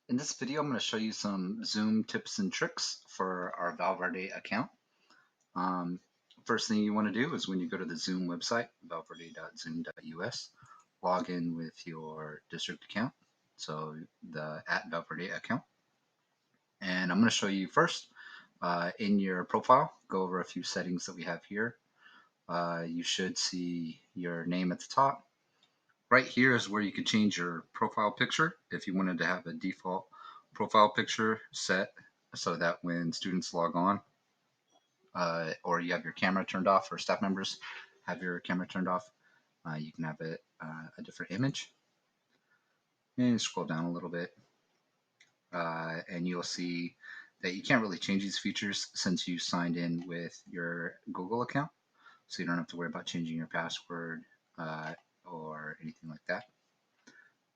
In this video, I'm going to show you some Zoom tips and tricks for our Valverde account. Um, First thing you want to do is when you go to the Zoom website, valverde.zoom.us, log in with your district account, so the @Valverde account. And I'm going to show you first in your profile, go over a few settings that we have here. You should see your name at the top. Right here is where you could change your profile picture if you wanted to have a default profile picture set so that when students log on or you have your camera turned off or staff members have your camera turned off, you can have it a different image. And scroll down a little bit and you'll see that you can't really change these features since you signed in with your Google account. So you don't have to worry about changing your password or anything like that.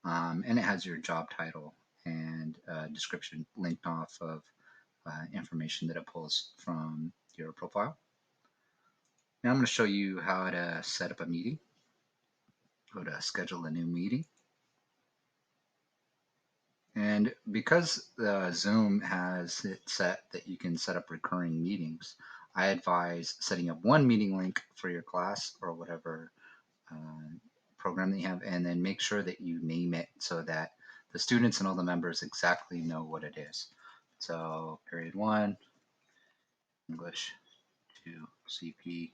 And it has your job title and description linked off of information that it pulls from your profile. Now I'm going to show you how to set up a meeting. Go to schedule a new meeting. And because Zoom has it set that you can set up recurring meetings, I advise setting up one meeting link for your class or whatever program that you have, and then make sure that you name it so that the students and all the members exactly know what it is. So period 1, English 2, CP.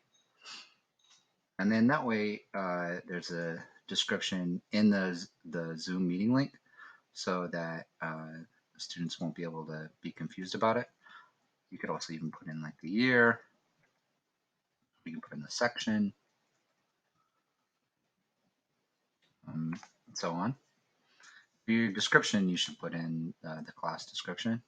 And then that way there's a description in the Zoom meeting link so that students won't be able to be confused about it. You could also even put in like the year. You can put in the section, and so on. For your description, you should put in the class description.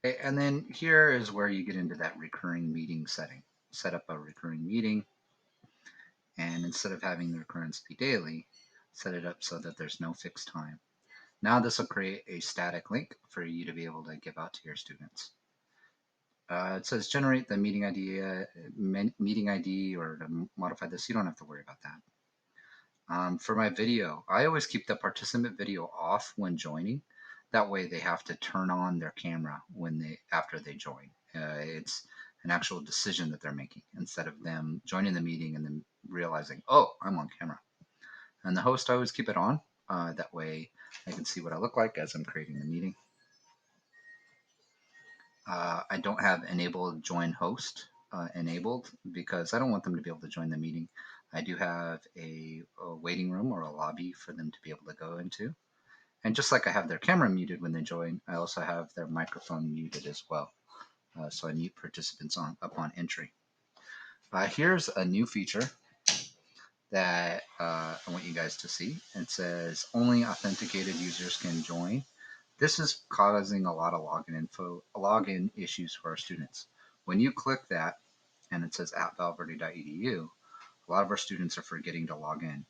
Okay, and then here is where you get into that recurring meeting setting. Set up a recurring meeting, and instead of having the recurrence be daily, set it up so that there's no fixed time. Now this will create a static link for you to be able to give out to your students. It says generate the meeting ID or to modify this. You don't have to worry about that. For my video, I always keep the participant video off when joining. That way they have to turn on their camera after they join. It's an actual decision that they're making instead of them joining the meeting and then realizing, oh, I'm on camera. And the host, I always keep it on. That way I can see what I look like as I'm creating the meeting. I don't have enabled join host enabled because I don't want them to be able to join the meeting. I do have a waiting room or a lobby for them to be able to go into. And just like I have their camera muted when they join, I also have their microphone muted as well. So I mute participants upon entry. Here's a new feature that I want you guys to see. It says only authenticated users can join. This is causing a lot of login issues for our students. When you click that and it says @valverde.edu, a lot of our students are forgetting to log in.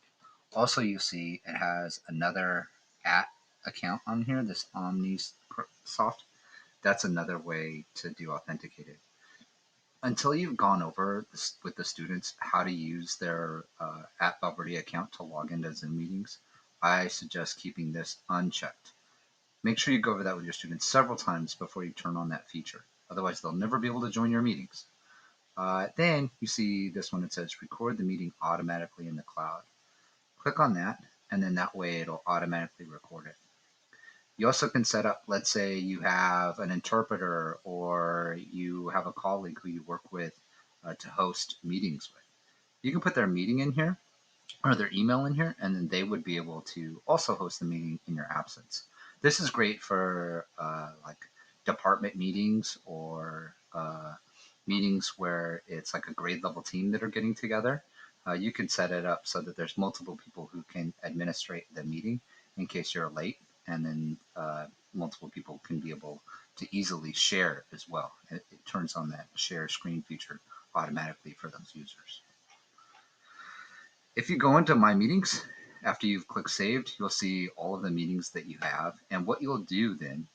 Also, you see it has another account on here, this OmniSoft. That's another way to do authenticated. Until you've gone over this with the students how to use their @Valverde account to log into Zoom meetings, I suggest keeping this unchecked. Make sure you go over that with your students several times before you turn on that feature. Otherwise, they'll never be able to join your meetings. Then you see this one that says record the meeting automatically in the cloud. Click on that, and then that way it'll automatically record it. You also can set up, let's say you have an interpreter or you have a colleague who you work with to host meetings with. You can put their meeting in here or their email in here, and then they would be able to also host the meeting in your absence. This is great for like department meetings or meetings where it's like a grade level team that are getting together. You can set it up so that there's multiple people who can administrate the meeting in case you're late, and then multiple people can be able to easily share as well. It turns on that share screen feature automatically for those users. If you go into My Meetings, after you've clicked Saved, you'll see all of the meetings that you have. And what you'll do then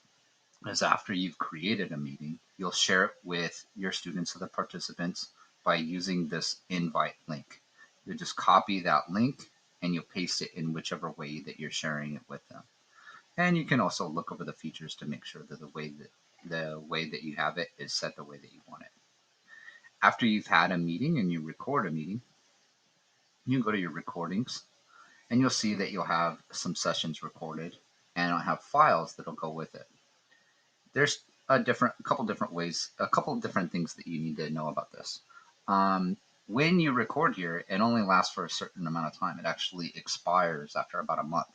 is after you've created a meeting, you'll share it with your students or the participants by using this invite link. You just copy that link and you'll paste it in whichever way that you're sharing it with them. And you can also look over the features to make sure that the way that you have it is set the way that you want it. After you've had a meeting and you record a meeting, you go to your recordings and you'll see that you'll have some sessions recorded and it'll have files that'll go with it. There's a couple different ways, a couple of different things that you need to know about this. When you record here, it only lasts for a certain amount of time. It actually expires after about a month.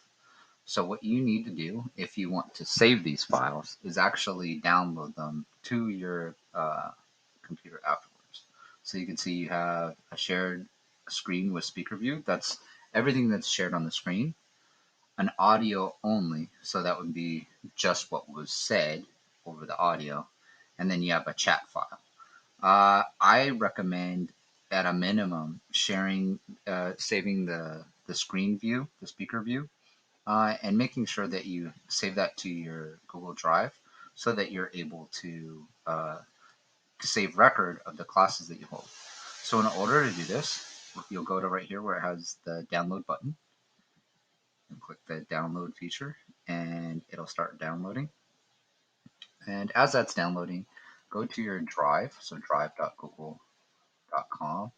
So what you need to do if you want to save these files is actually download them to your computer afterwards. So you can see you have a shared screen with speaker view. That's everything that's shared on the screen. An audio only, so that would be just what was said over the audio. And then you have a chat file. I recommend at a minimum saving the screen view, the speaker view, and making sure that you save that to your Google Drive so that you're able to save record of the classes that you hold. So in order to do this, you'll go to right here where it has the download button and click the download feature and it'll start downloading. And as that's downloading, go to your drive, so drive.google.com,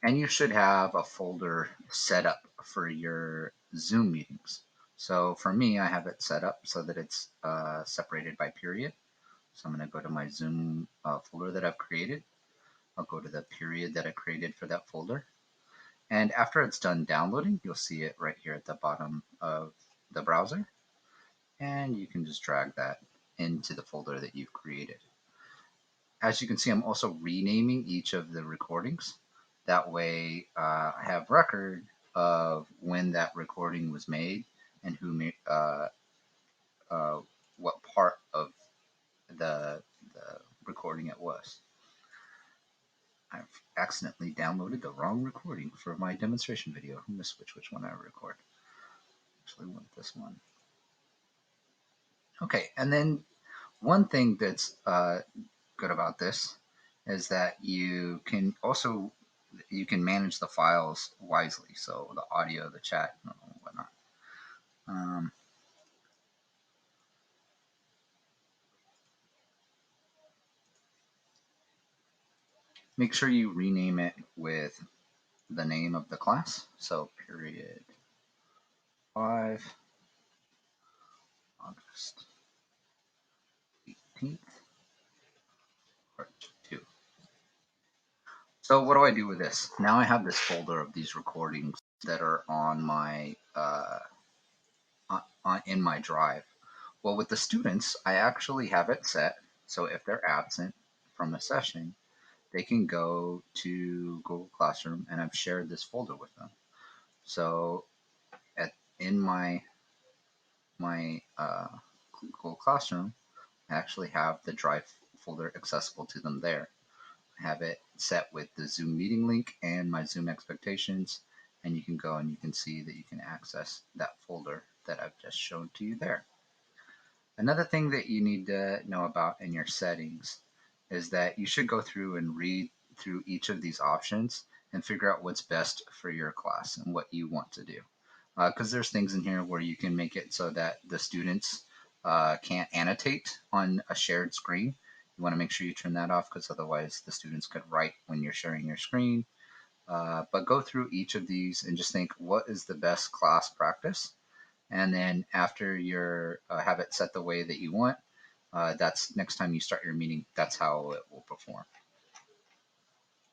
and you should have a folder set up for your Zoom meetings. So for me, I have it set up so that it's separated by period. So I'm going to go to my Zoom folder that I've created. I'll go to the period that I created for that folder. And after it's done downloading, you'll see it right here at the bottom of the browser. And you can just drag that into the folder that you've created. As you can see, I'm also renaming each of the recordings. That way I have record of when that recording was made and who made what part of the recording it was. I've accidentally downloaded the wrong recording for my demonstration video. I'm going to switch which one I record. Actually want this one. Okay, and then one thing that's good about this is that you can manage the files wisely. So the audio, the chat, and whatnot. Make sure you rename it with the name of the class. So period 5, August 18th, part 2. So what do I do with this? Now I have this folder of these recordings that are on my in my drive. Well, with the students, I actually have it set so if they're absent from a session, they can go to Google Classroom, and I've shared this folder with them. So in my Google Classroom, I actually have the Drive folder accessible to them there. I have it set with the Zoom meeting link and my Zoom expectations, and you can go and you can see that you can access that folder that I've just shown to you there. Another thing that you need to know about in your settings is that you should go through and read through each of these options and figure out what's best for your class and what you want to do. Because there's things in here where you can make it so that the students can't annotate on a shared screen. You want to make sure you turn that off because otherwise the students could write when you're sharing your screen. But go through each of these and just think, what is the best class practice? And then after you have it set the way that you want, that's next time you start your meeting, that's how it will perform.